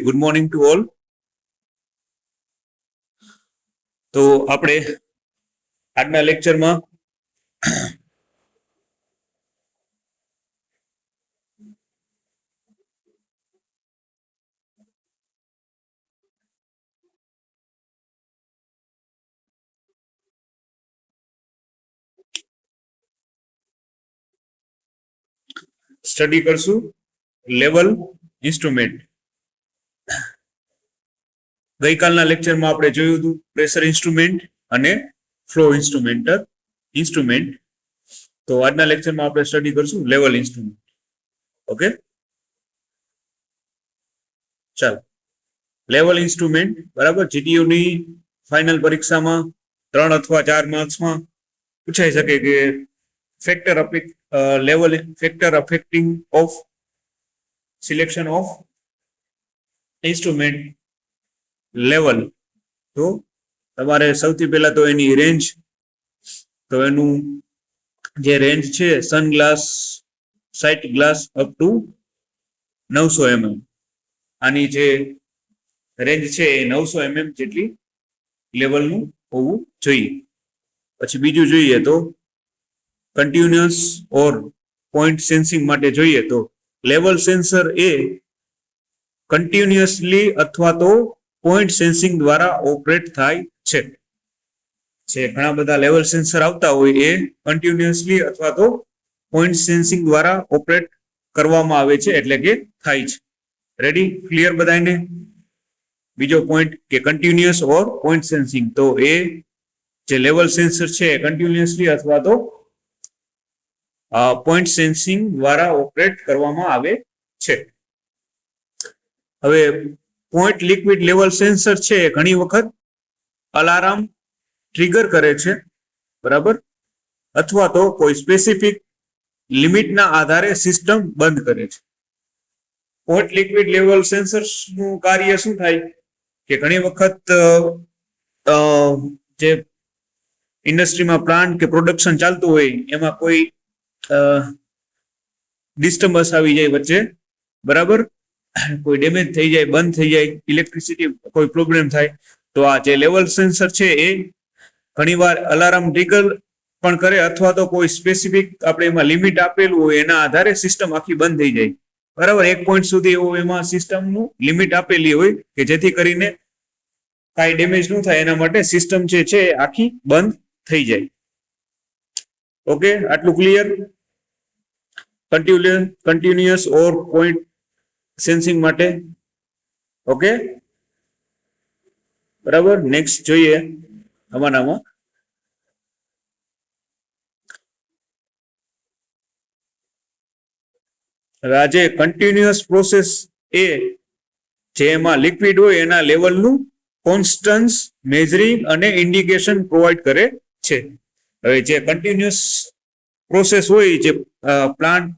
Good morning to all. તો આપણે આજના લેક્ચરમાં સ્ટડી કરશું લેવલ ઇન્સ્ટ્રુમેન્ટ. ગઈકાલના લેક્ચરમાં આપણે જોયું હતું પ્રેશર ઇન્સ્ટ્રુમેન્ટ અને ફ્લો ઇન્સ્ટ્રુમેન્ટ. તો આજના લેક્ચરમાં આપણે સ્ટડી કરશું લેવલ ઇન્સ્ટ્રુમેન્ટ. ઓકે, ચાલો. લેવલ ઇન્સ્ટ્રુમેન્ટ બરાબર જીટીયુ ની ફાઇનલ પરીક્ષામાં 3 અથવા 4 માર્ક્સમાં પૂછાઈ શકે કે factor affecting of selection of instrument level. તો તમારે સૌથી પહેલા તો એની રેન્જ, તો એનું જે રેન્જ છે sun glass, sight glass up to 900 mm. આની જે રેન્જ છે એ 900 mm જેટલી લેવલનું હોવું જોઈએ. પછી બીજું જોઈએ તો કન્ટિન્યુઅસ ઓર પોઈન્ટ સેન્સિંગ માટે જોઈએ તો લેવલ સેન્સર એ કન્ટિન્યુઅસલી અથવા તો પોઈન્ટ સેન્સિંગ દ્વારા ઓપરેટ થાય છે. જે ઘણા બધા લેવલ સેન્સર આવતા હોય એ કન્ટિન્યુઅસલી અથવા તો પોઈન્ટ સેન્સિંગ દ્વારા ઓપરેટ કરવામાં આવે છે, એટલે કે થાય છે. રેડી, ક્લિયર બધાને? બીજો પોઈન્ટ કે કન્ટિન્યુઅસ ઓર પોઈન્ટ સેન્સિંગ, તો એ જે લેવલ સેન્સર છે કન્ટિન્યુઅસલી અથવા તો પોઈન્ટ સેન્સિંગ દ્વારા ઓપરેટ કરવામાં આવે છે. હવે પોઈન્ટ લિક્વિડ લેવલ સેન્સર છે ઘણી વખત અલાર્મ ટ્રિગર કરે છે, બરાબર, અથવા તો કોઈ સ્પેસિફિક લિમિટના આધારે સિસ્ટમ બંધ કરે છે. પોઈન્ટ લિક્વિડ લેવલ સેન્સર્સનું કાર્ય શું થાય કે ઘણી વખત જે ઇન્ડસ્ટ્રીમાં પ્લાન્ટ કે પ્રોડક્શન ચાલતું હોય એમાં કોઈ ડિસ્ટર્બન્સ આવી જાય વચ્ચે, બરાબર, કોઈ ડેમેજ થઈ જાય, બંધ થઈ જાય, ઇલેક્ટ્રિસિટી કોઈ પ્રોબ્લેમ થાય, તો આ જે લેવલ સેન્સર છે એ ઘણીવાર અલાર્મ ટ્રિગર પણ કરે અથવા તો કોઈ સ્પેસિફિક આપણે એમાં લિમિટ આપેલું હોય એના આધારે સિસ્ટમ આખી બંધ થઈ જાય, બરાબર. એક પોઈન્ટ સુધી એવું એમાં સિસ્ટમનું લિમિટ આપેલી હોય કે જેથી કરીને કાંઈ ડેમેજ ન થાય, એના માટે સિસ્ટમ જે છે આખી બંધ થઈ જાય. ઓકે, આટલું ક્લિયર? કન્ટિન્યુઅસ ઓર પોઈન્ટ સેન્સિંગ માટે. ઓકે, બરાબર. નેક્સ્ટ જોઈએ આમાં હવે આજે કન્ટિન્યુઅસ પ્રોસેસ એ જે એમાં લિક્વિડ હોય એના લેવલનું કોન્સ્ટન્સ મેઝરિંગ અને ઇન્ડિકેશન પ્રોવાઈડ કરે છે. હવે જે કન્ટિન્યુઅસ પ્રોસેસ હોય, જે પ્લાન્ટ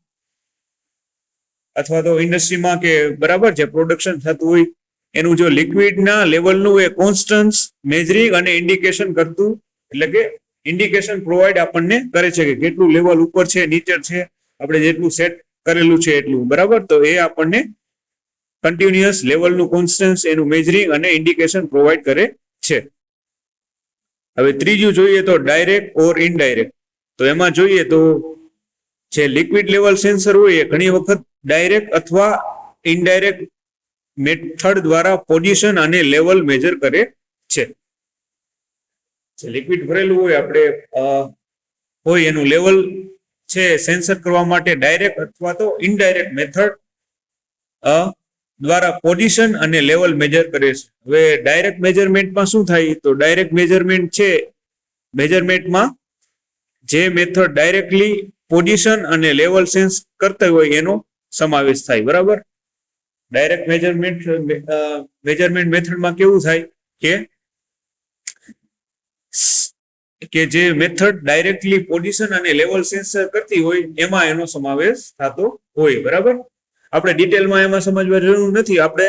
અથવા તો ઇન્ડસ્ટ્રીમાં કે બરાબર જે પ્રોડક્શન થતું હોય એનું જો લિક્વિડના લેવલનું એ કોન્સ્ટન્સ મેઝરિંગ અને ઇન્ડિકેશન કરતું, એટલે કે ઇન્ડિકેશન પ્રોવાઈડ આપણને કરે છે કે કેટલું લેવલ ઉપર છે, નીચે છે, આપણે જેટલું સેટ કરેલું છે એટલું, બરાબર. તો એ આપણને કન્ટિન્યુઅસ લેવલનું કોન્સ્ટન્સ એનું મેઝરિંગ અને ઇન્ડિકેશન પ્રોવાઈડ કરે છે. હવે ત્રીજું જોઈએ તો ડાયરેક્ટ ઓર ઇનડાયરેક્ટ. તો એમાં જોઈએ તો જે લિક્વિડ લેવલ સેન્સર હોય એ ઘણી વખત ડાયરેક્ટ અથવા ઇનડાયરેક્ટ મેથડ દ્વારા પોઝિશન અને લેવલ મેજર કરે છે. જે લિક્વિડ ભરેલું હોય આપણે હોય એનું લેવલ છે સેન્સર કરવા માટે ડાયરેક્ટ અથવા તો ઇનડાયરેક્ટ મેથડ દ્વારા પોઝિશન અને લેવલ મેજર કરે છે. હવે ડાયરેક્ટ મેજરમેન્ટમાં શું થાય, તો ડાયરેક્ટ મેજરમેન્ટ છે મેજરમેન્ટમાં જે મેથડ ડાયરેક્ટલી પોઝિશન અને લેવલ સેન્સ કરતા હોય એનો સમાવેશ થાય, બરાબર. ડાયરેક્ટ મેજરમેન્ટ મેથડમાં કેવું થાય કે જે મેથડ ડાયરેક્ટલી પોઝિશન અને લેવલ સેન્સર કરતી હોય એમાં એનો સમાવેશ થતો હોય, બરાબર. આપણે ડિટેલમાં એમાં સમજવા જરૂર નથી. આપણે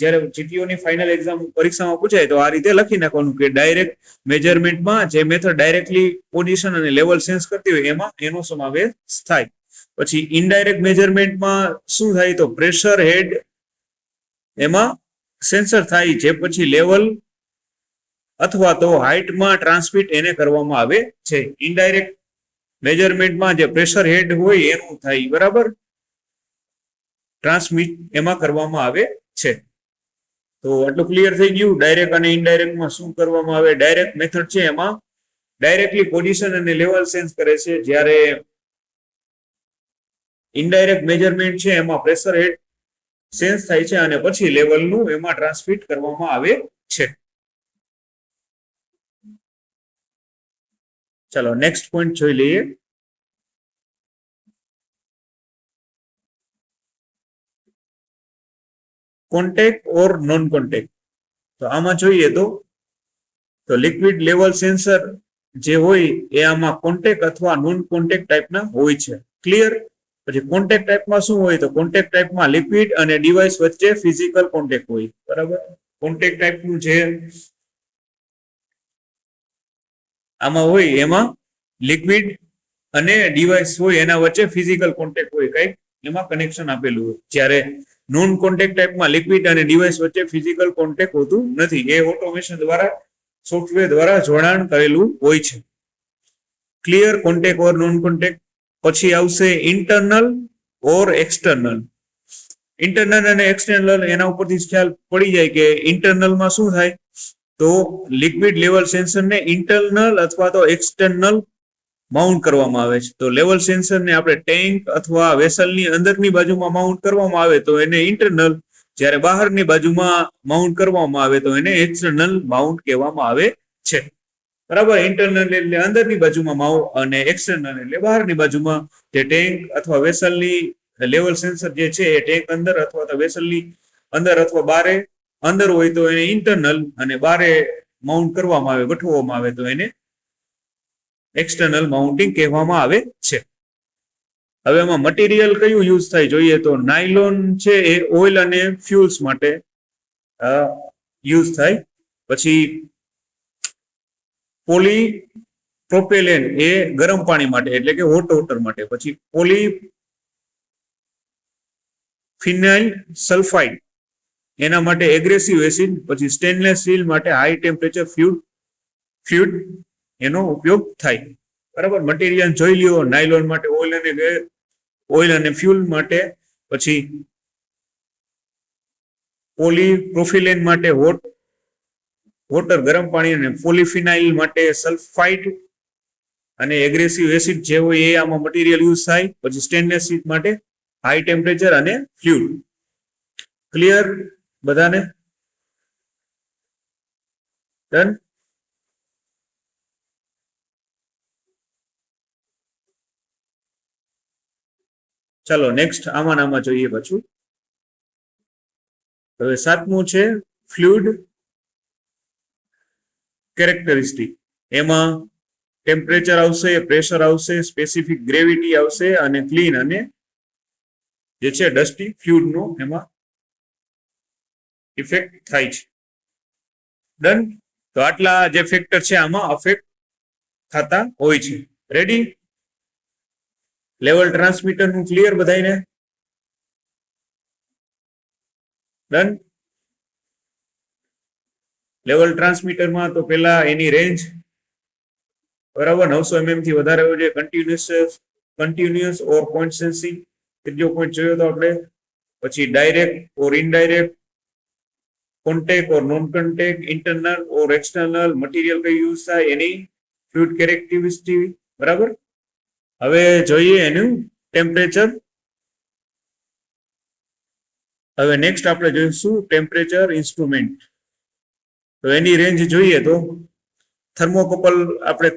જ્યારે જીટીયુની ફાઇનલ એક્ઝામ પરીક્ષામાં પૂછાય તો આ રીતે લખી નાખવાનું કે ડાયરેક્ટ મેજરમેન્ટમાં જે મેથડ ડાયરેક્ટલી પોઝિશન અને લેવલ સેન્સ કરતી હોય એમાં એનો સમાવેશ થાય. પછી ઇનડાયરેક્ટ મેજરમેન્ટમાં શું થાય, તો પ્રેશર હેડ એમાં સેન્સર થાય છે, પછી લેવલ અથવા તો હાઇટમાં ટ્રાન્સમિટ એને કરવામાં આવે છે. ઇનડાયરેક્ટ મેજરમેન્ટમાં જે પ્રેશર હેડ હોય એનું થાય, બરાબર, ટ્રાન્સમિટ એમાં કરવામાં આવે છે. તો આટલું ક્લિયર થઈ ગયું. ડાયરેક્ટ અને ઇનડાયરેક્ટમાં શું કરવામાં આવે. ડાયરેક્ટ મેથડ છે એમાં ડાયરેક્ટલી પોઝિશન અને લેવલ સેન્સ કરે છે, જ્યારે ઇનડાયરેક્ટ મેજરમેન્ટ છે એમાં પ્રેશર હેડ સેન્સ થાય છે અને પછી લેવલનું એમાં ટ્રાન્સમિટ કરવામાં આવે છે. ચાલો નેક્સ્ટ પોઈન્ટ જોઈ લઈએ. કોન્ટેક્ટ ઓર નોન કોન્ટેક્ટ. તો આમાં જોઈએ તો લિક્વિડ લેવલ સેન્સર જે હોય એ આમાં કોન્ટેક્ટ અથવા નોન કોન્ટેક્ટ ટાઈપના હોય છે. ક્લિયર. પછી કોન્ટેક્ટ ટાઈપમાં શું હોય, તો કોન્ટેક્ટ ટાઈપમાં લિક્વિડ અને ડિવાઇસ વચ્ચે ફિઝિકલ કોન્ટેક્ટ હોય, બરાબર. કોન્ટેક્ટ ટાઈપનું જે આમાં હોય એમાં લિક્વિડ અને ડિવાઇસ હોય એના વચ્ચે ફિઝિકલ કોન્ટેક્ટ હોય, કઈક એમાં કનેક્શન આપેલું હોય. જ્યારે નોન કોન્ટેક્ટ ટાઈપમાં લિક્વિડ અને ડિવાઇસ વચ્ચે ફિઝિકલ કોન્ટેક્ટ હોતું નથી, એ ઓટોમેશન દ્વારા સોફ્ટવેર દ્વારા જોડાણ કરેલું હોય છે. ક્લિયર. કોન્ટેક્ટ ઓર નોન કોન્ટેક્ટ. પછી આવશે ઇન્ટરનલ ઓર એક્સટર્નલ. ઇન્ટરનલ અને એક્સટર્નલ એના ઉપરથી ખ્યાલ પડી જાય કે ઇન્ટરનલમાં શું થાય, તો લિક્વિડ લેવલ સેન્સરને ઇન્ટરનલ અથવા તો એક્સટર્નલ માઉન્ટ કરવામાં આવે છે. તો લેવલ સેન્સરને આપણે ટેન્ક અથવા વેસલની અંદરની બાજુમાં માઉન્ટ કરવામાં આવે તો એને ઇન્ટરનલ, જ્યારે બહારની બાજુમાં માઉન્ટ કરવામાં આવે તો એને એક્સટર્નલ માઉન્ટ કહેવામાં આવે છે, બરાબર. ઇન્ટરનલ એટલે અંદરની બાજુમાં માઉન્ટ અને એક્સટર્નલ એટલે બહારની બાજુમાં. જે ટેન્ક અથવા વેસલની લેવલ સેન્સર જે છે એ ટેન્ક અંદર અથવા તો વેસલની અંદર અથવા બારે અંદર હોય તો એને ઇન્ટરનલ, અને બારે માઉન્ટ કરવામાં આવે, ગોઠવવામાં આવે તો એને એક્સટર્નલ માઉન્ટિંગ કહેવામાં આવે છે. હવે એમાં મટીરિયલ કયું યુઝ થાય જોઈએ તો નાયલોન છે એ ઓઇલ અને ફ્યુલ્સ માટે યુઝ થાય. પછી પોલી પ્રોપેલેન એ ગરમ પાણી માટે એટલે કે હોટ વોટર માટે. પછી પોલી ફિનાઇલ સલ્ફાઇડ એના માટે એગ્રેસિવ એસિડ. પછી સ્ટેનલેસ સ્ટીલ માટે હાઈ ટેમ્પરેચર ફ્લુઇડ એનો ઉપયોગ થાય, બરાબર. મટીરિયલ જોઈ લ્યો. નાયલોન માટે ઓઇલ અને ફ્યુલ માટે. પછી પોલીપ્રોફિલેન માટે વોટર ગરમ પાણી, અને પોલીફિનાઇલ માટે સલ્ફાઇડ અને એગ્રેસિવ એસિડ જે હોય એ આમાં મટીરિયલ યુઝ થાય. પછી સ્ટેનલેસ સ્ટીલ માટે હાઈ ટેમ્પરેચર અને ફ્લુઇડ. ક્લિયર બધાને? ડન. ચાલો નેક્સ્ટ આમાં જોઈએ પાછું. હવે 7મું છે ફ્લુઇડ કેરેક્ટરિસ્ટિક. એમાં ટેમ્પરેચર આવશે, પ્રેશર આવશે, સ્પેસિફિક ગ્રેવિટી આવશે અને ક્લીન અને જે છે ડસ્ટી ફ્લુઇડ નો એમાં ઇફેક્ટ થાય છે. ડન. તો આટલા જે ફેક્ટર છે આમાં અફેક્ટ થતા હોય છે. રેડી. લેવલ ટ્રાન્સમીટર નું ક્લિયર બધાને? ડન. લેવલ ટ્રાન્સમીટરમાં તો પેલા એની રેન્જ, બરાબર, 900 mm થી વધારે હોય છે. કન્ટિન્યુઅસ ઓર પોઈન્ટ સેન્સિંગ, ત્રીજો પોઈન્ટ જોયો તો આપણે. પછી ડાયરેક્ટ ઓર ઇનડાયરેક્ટ, કોન્ટેક્ટ ઓર નોન કોન્ટેક્ટ, ઇન્ટરનલ ઓર એક્સટર્નલ, મટીરિયલ કઈ યુઝ થાય, એની ફ્લુઇડ કેરેક્ટરિસ્ટિક, બરાબર. હવે જોઈએ એનું ટેમ્પરેચર. હવે નેક્સ્ટ આપણે જોઈશું ટેમ્પરેચર ઇન્સ્ટ્રુમેન્ટ. તો એની રેન્જ જોઈએ તો થર્મોકપલ આપણે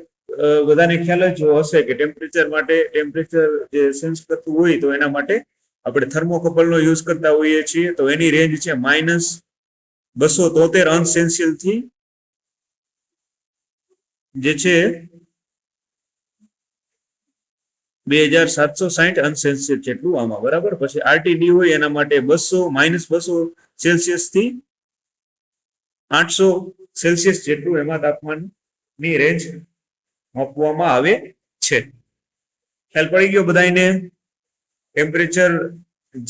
બધાને ખ્યાલ જ હશે કે ટેમ્પરેચર માટે, ટેમ્પરેચર જે સેન્સ કરતું હોય તો એના માટે આપણે થર્મોકપલનો યુઝ કરતા હોઈએ છીએ. તો એની રેન્જ છે -273 અંશ સેલ્સિયસ થી જે છે 2760 અંશ સેલ્સિયસ જેટલું આમાં, બરાબર. પછી આરટીડી હોય એના માટે -200 સેલ્સિયસ થી 800 સેલ્સિયસ જેટલું એમાં તાપમાનની રેન્જ માપવામાં આવે છે. ખ્યાલ પડી ગયો બધાને ટેમ્પરેચર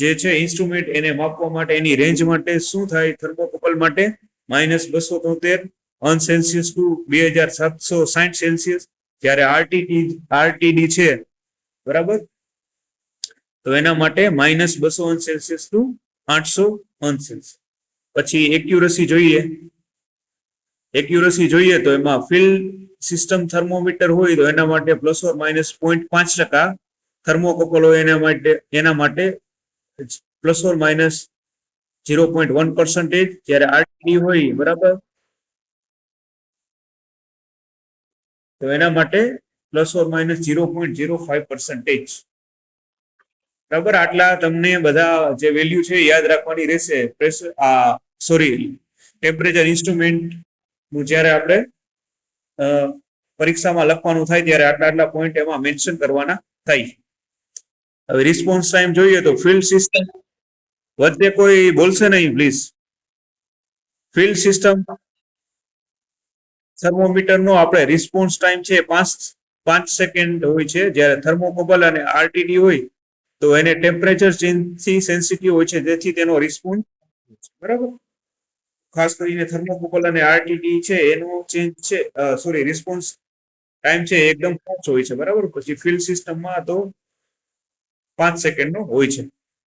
જે છે ઇન્સ્ટ્રુમેન્ટ એને માપવા માટે એની રેન્જ માટે શું થાય થર્મોકપલ માટે -273 અંશ સેલ્સિયસ ટુ 2760 સેલ્સિયસ, જ્યારે આરટીડી છે બરાબર, તો એના માટે -200 અંશ સેલ્સિયસ ટુ 800 અંશ સેલ્સિયસ. પછી એક્યુરસી જોઈએ તો એમાં ફિલ્ડ સિસ્ટમ થર્મોમીટર હોય તો એના માટે ±0.5%, થર્મોકપલ હોય એના માટે ±0.1%, જ્યારે આરટીડી હોય બરાબર તો એના માટે ±0.05%. બરાબર, આટલા તમને બધા જે વેલ્યુ છે યાદ રાખવાની રહેશે. ટેમ્પરેચર ઇન્સ્ટ્રુમેન્ટ નું જ્યારે આપણે પરીક્ષામાં લખવાનું થાય ત્યારે આટલા પોઈન્ટ એમાં મેન્શન કરવાના થાય. હવે રિસ્પોન્સ ટાઈમ જોઈએ તો ફિલ્ડ સિસ્ટમ, વચ્ચે કોઈ બોલશે નહીં પ્લીઝ. ફિલ્ડ સિસ્ટમ થર્મોમીટર નો આપણે રિસ્પોન્સ ટાઈમ છે 5 સેકન્ડ હોય છે, જ્યારે થર્મોકપલ અને આરટીડી હોય તો એને ટેમ્પરેચર ચેન્જ થી સેન્સિટિવ હોય છે, તેથી તેનો રિસ્પોન્સ બરાબર. ખાસ કરીને થર્મોકપલ અને આરટીડી છે એનો રિસ્પોન્સ ટાઈમ છે એકદમ ફાસ્ટ હોય છે બરાબર. પછી ફિલ્ડ સિસ્ટમમાં તો 5 સેકન્ડ નો હોય છે.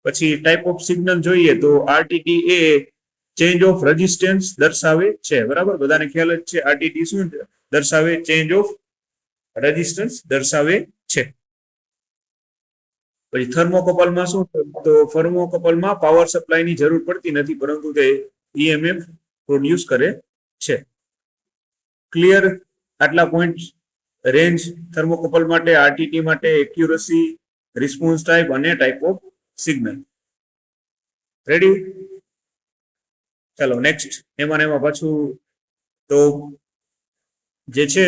પછી ટાઈપ ઓફ સિગ્નલ જોઈએ તો RTD A change of resistance દર્શાવે છે બરાબર. બધાને ખ્યાલ જ છે આરટીડી શું દર્શાવે, ચેન્જ ઓફ રેઝિસ્ટન્સ દર્શાવે છે. પછી થર્મોકપલમાં શું, તો થર્મોકપલમાં પાવર સપ્લાયની જરૂર પડતી નથી, પરંતુ તે ઈએમએફ પ્રોડ્યુસ કરે છે. ક્લિયર? આટલા પોઈન્ટ રેન્જ થર્મોકપલ માટે, આરટીટી માટે, એક્યુરસી, રિસ્પોન્સ ટાઈપ અને ટાઈપ ઓફ સિગ્નલ. રેડી? ચાલો નેક્સ્ટ. એમાં પાછું તો જે છે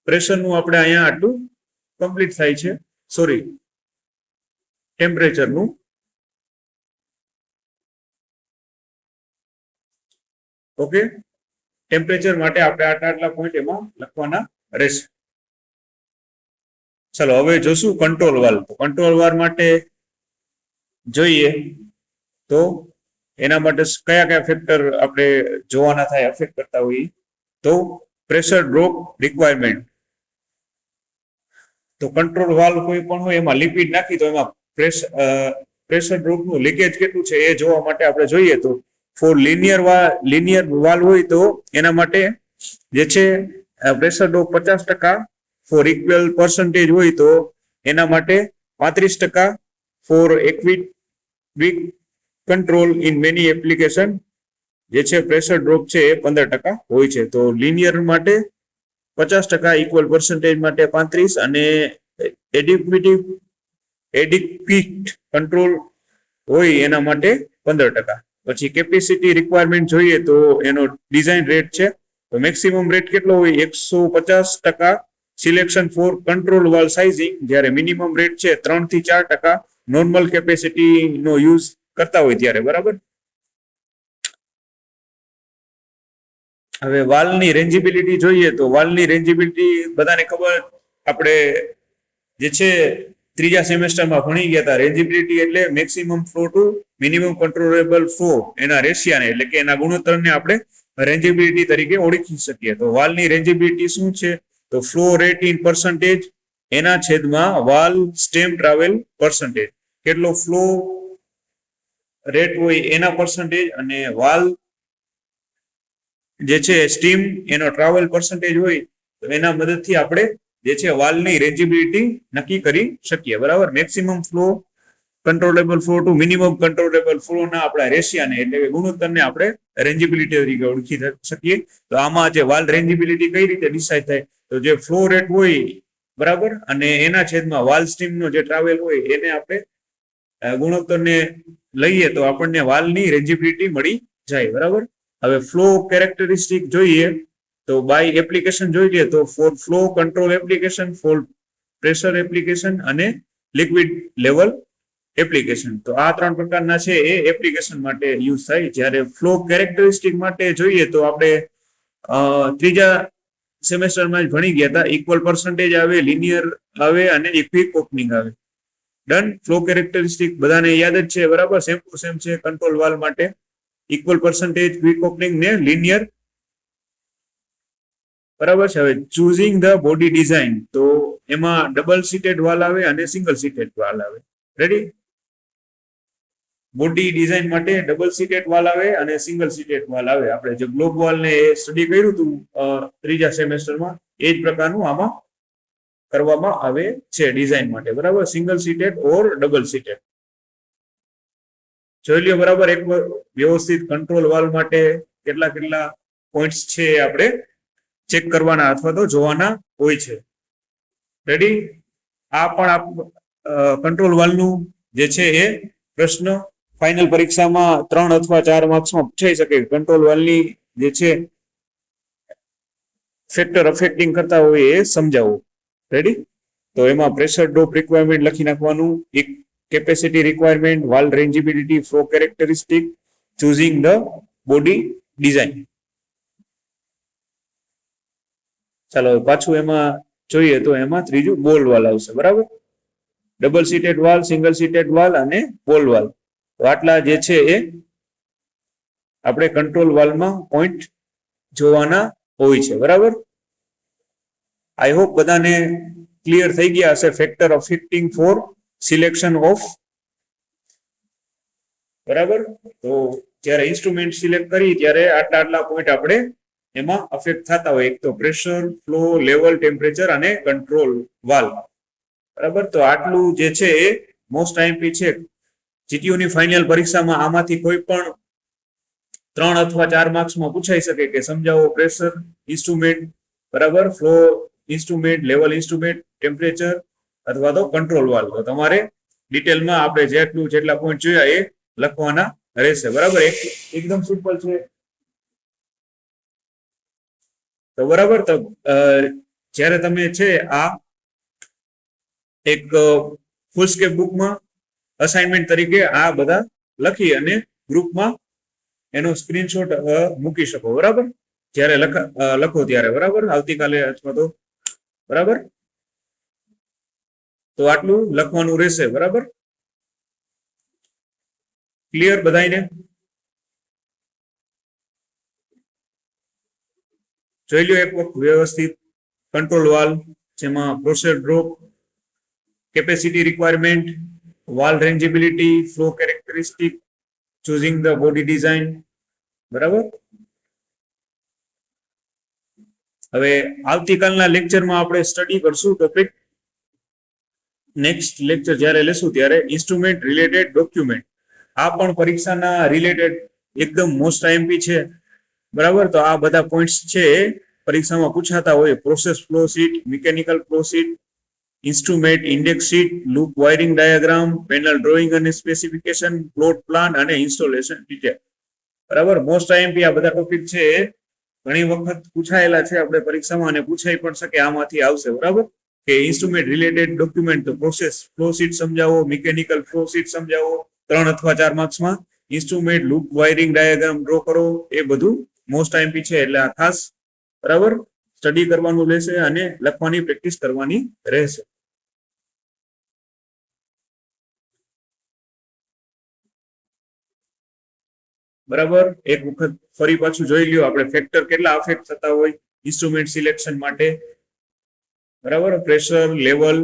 પ્રેશરનું આપણે અહીંયા આટલું કમ્પ્લીટ થાય છે. ટેમ્પરેચરનું. ઓકે, ટેમ્પરેચર માટે આપણે આટલા પોઈન્ટ એમાં લખવાના રહેશે. ચલો હવે જોશું કંટ્રોલ વાલ્વ. કંટ્રોલ વાલ્વ માટે જોઈએ તો એના માટે કયા ફેક્ટર આપણે જોવાના થાય, અફેક્ટ કરતા હોઈએ તો પ્રેશર ડ્રોપ રિક્વાયરમેન્ટ. તો કંટ્રોલ વાલ્વ કોઈ પણ હોય એમાં લિક્વિડ નાખી તો એમાં પ્રેશર ડ્રોપનું લીકેજ કેટલું છે એ જોવા માટે આપણે જોઈએ તો ફોર લિનિયર વાલ્વ હોય તો એના માટે જે છે pressure drop 50%, for equal percentage હોય તો એના માટે 35%, for quick control in many application જે છે પ્રેશર ડ્રોપ છે એ 15% હોય છે. તો લિનિયર માટે 50%, ઇક્વલ પર્સન્ટેજ માટે 35% અને એડિક્વિટ કંટ્રોલ હોય એના માટે 15%. પછી કેપેસિટી રિક્વાયરમેન્ટ જોઈએ તો એનો ડિઝાઇન રેટ છે, તો મેક્સિમમ રેટ કેટલો હોય 150% selection for control valve sizing, જ્યારે મિનિમમ રેટ છે 3 થી 4% નોર્મલ કેપેસિટી નો યુઝ કરતા હોય ત્યારે બરાબર. હવે વાલ્વની રેન્જિબિલિટી જોઈએ તો વાલ્વની રેન્જિબિલિટી બધાને ખબર, આપણે જે છે ત્રીજા સેમેસ્ટરમાં ભણી ગયા હતા. રેન્જિબિલિટી એટલે maximum flow to minimum controllable flow, એના રેશિયાને એટલે કે એના ગુણોત્તરને આપણે રેન્જિબિલિટી તરીકે ઓળખી શકીએ. તો વાલ્વની રેન્જિબિલિટી શું છે, તો ફ્લો રેટ ઇન પર્સન્ટેજ એના છેદમાં વાલ્વ સ્ટેમ ટ્રાવેલ પર્સન્ટેજ, કેટલો ફ્લો રેટ હોય એના પર્સન્ટેજ, અને વાલ્વ જે છે સ્ટીમ એનો ટ્રાવેલ પર્સન્ટેજ હોય તો એના મદદથી આપણે જે છે વાલ્વની રેન્જિબિલિટી નક્કી કરી શકીએ બરાબર. Maximum flow controllable flow to minimum controllable flow ના આપણા રેશિયાને એટલે કે ગુણોત્તરને આપણે રેન્જિબિલિટી તરીકે ઓળખી શકીએ. તો આમાં જે વાલ્વ રેન્જિબિલિટી કઈ રીતે ડિસાઇડ થાય, તો જે ફ્લો રેટ હોય બરાબર અને એના છેદમાં વાલ્વ સ્ટીમનો જે ટ્રાવેલ હોય એને આપણે ગુણોત્તરને લઈએ તો આપણને વાલ્વની રેન્જિબિલિટી મળી જાય બરાબર. હવે ફ્લો કેરેક્ટરિસ્ટિક જોઈએ તો બાય એપ્લિકેશન જોઈએ તો for flow control application, for pressure application અને લિક્વિડ લેવલ એપ્લિકેશન. તો આ 3 પ્રકારના છે એ એપ્લિકેશન માટે યુઝ થાય. જ્યારે ફ્લો કેરેક્ટરિસ્ટિક માટે જોઈએ તો આપણે ત્રીજા સેમેસ્ટરમાં જ ભણી ગયા હતા. ઇક્વલ પર્સન્ટેજ આવે, લિનિયર આવે અને ઇક્વિક ઓપનિંગ આવે. ડન. ફ્લો કેરેક્ટરિસ્ટિક બધાને યાદ જ છે, બરાબર, સેમ ટુ સેમ છે કંટ્રોલ વાલ્વ માટે. ઇક્વલ પર્સન્ટેજ, ક્વિક ઓપનિંગ ને લિનિયર, બરાબર છે. હવે ચૂઝિંગ ધ બોડી ડિઝાઇન, તો એમાં ડબલ સીટેડ વાલ આવે અને સિંગલ સીટેડ વાલ આવે. રેડી? બોડી ડિઝાઇન માટે ડબલ સીટેડ વાલ આવે અને સિંગલ સીટેડ વાલ આવે. આપણે જે ગ્લોબ વાલ ને સ્ટડી કર્યું હતું ત્રીજા સેમેસ્ટરમાં, એ જ પ્રકારનું આમાં કરવામાં આવે છે ડિઝાઇન માટે, બરાબર. સિંગલ સીટેડ ઓર ડબલ સીટેડ. જોઈ લ્યો, બરાબર. એક વ્યવસ્થિત કંટ્રોલ વાલ માટે કેટલા કેટલા પોઈન્ટ્સ છે આપણે ચેક કરવાના અથવા તો જોવાના હોય છે. રેડી? આ પણ કંટ્રોલ વાલ્વનું જે છે એ પ્રશ્ન ફાઇનલ પરીક્ષામાં 3 અથવા 4 માર્ક્સમાં પૂછાઈ શકે. કંટ્રોલ વાલ્વની જે છે ફેક્ટર અફેક્ટિંગ કરતા હોય એ સમજાવવું. રેડી? તો એમાં પ્રેશર ડ્રોપ રિક્વાયરમેન્ટ લખી નાખવાનું, એક capacity requirement, valve rangeability, flow characteristic, choosing the body design. ચાલો પાછું એમાં જોઈએ તો એમાં ત્રીજું બોલ વાલ આવશે, બરાબર. ડબલ સીટેડ વાલ, સિંગલ સીટેડ વાલ અને બોલ વાલ. તો આટલા જે છે એ આપણે કંટ્રોલ વાલ્વમાં પોઈન્ટ જોવાના હોય છે, બરાબર. આઈ હોપ બધાને ક્લિયર થઈ ગયા હશે. Factor affecting four selection of, બરાબર. તો જ્યારે ઇન્સ્ટ્રુમેન્ટ સિલેક્ટ કરી ત્યારે આટલા પોઈન્ટ આપણે એમાં અફેક્ટ થતા હોય. એક તો પ્રેશર, ફ્લો, લેવલ, ટેમ્પરેચર અને કંટ્રોલ વાલ્વ, બરાબર. તો આટલું જે છે એ મોસ્ટ આઈએમપી છે. જીટીયુ ની ફાઇનલ પરીક્ષામાં આમાંથી કોઈ પણ 3 અથવા 4 માર્ક્સમાં પૂછાઈ શકે કે સમજાવો પ્રેશર ઇન્સ્ટ્રુમેન્ટ, બરાબર, flow instrument, level instrument, temperature અથવા તો કંટ્રોલ વાલ્વ. તો તમારે ડિટેલમાં આપણે જેટલા પોઈન્ટ જોયા એ લખવાના રહેશે, બરાબર. એકદમ સિમ્પલ છે. તો બરાબર, તો જ્યારે તમે છે આ એક ફૂલ સ્કેપ બુકમાં અસાઇનમેન્ટ તરીકે આ બધા લખી અને ગ્રુપમાં એનો સ્ક્રીનશોટ મૂકી શકો, બરાબર, જ્યારે લખો ત્યારે, બરાબર, આવતીકાલે અથવા તો, બરાબર. તો આટલું લખવાનું રહેશે, બરાબર. ક્લિયર બધાને? જોઈ લો એક વખત વ્યવસ્થિત કંટ્રોલ વાલ્વ, જેમાં pressure drop, capacity requirement, valve rangeability, flow characteristic, choosing the body design, બરાબર. હવે આવતીકાલના લેક્ચરમાં આપણે સ્ટડી કરશું ટોપિક. નેક્સ્ટ લેક્ચર જ્યારે લેશું ત્યારે ઇન્સ્ટ્રુમેન્ટ રિલેટેડ ડોક્યુમેન્ટ. આ પણ પરીક્ષાના રિલેટેડ એકદમ મોસ્ટ આઈએમપી છે, બરાબર. તો આ બધા પોઈન્ટ્સ છે પરીક્ષામાં પૂછાતા હોય. Process flow sheet, mechanical flow sheet, instrument index sheet, loop wiring diagram, panel drawing અને સ્પેસિફિકેશન, પ્લોટ પ્લાન અને ઇન્સ્ટોલેશન ડિટેલ, બરાબર. મોસ્ટ આઈએમપી આ બધા ટોપિક છે ઘણી વખત પૂછાયેલા છે આપણે પરીક્ષામાં અને પૂછાઈ પણ શકે, આમાંથી આવશે, બરાબર. કે ઇન્સ્ટ્રુમેન્ટ રિલેટેડ ડોક્યુમેન્ટ, તો પ્રોસેસ ફ્લો શીટ સમજાવો, મિકેનિકલ ફ્લો શીટ સમજાવો 3 અથવા 4 માર્ક્સમાં, instrument loop wiring diagram draw કરો, એ બધું મોસ્ટ આઈએમપી છે. એટલે આ ખાસ, બરાબર, સ્ટડી કરવાનું રહેશે અને લખવાની પ્રેક્ટિસ કરવાની રહેશે. બરાબર, એક વખત ફરી પાછું જોઈ લ્યો આપણે ફેક્ટર કેટલા અફેક્ટ થતા હોય ઇન્સ્ટ્રુમેન્ટ સિલેક્શન માટે, બરાબર. પ્રેશર, લેવલ,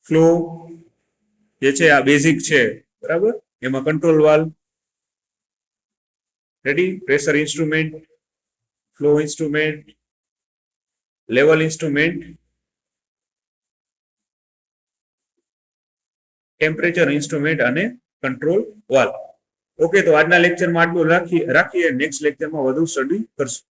ફ્લો જે છે આ બેઝિક છે, બરાબર. એમાં control valve, ready, pressure instrument, flow instrument, level instrument, temperature instrument અને કંટ્રોલ વાલ્વ. ઓકે, તો આજના લેક્ચરમાં આટલું રાખીએ. નેક્સ્ટ લેક્ચરમાં વધુ સ્ટડી કરશું.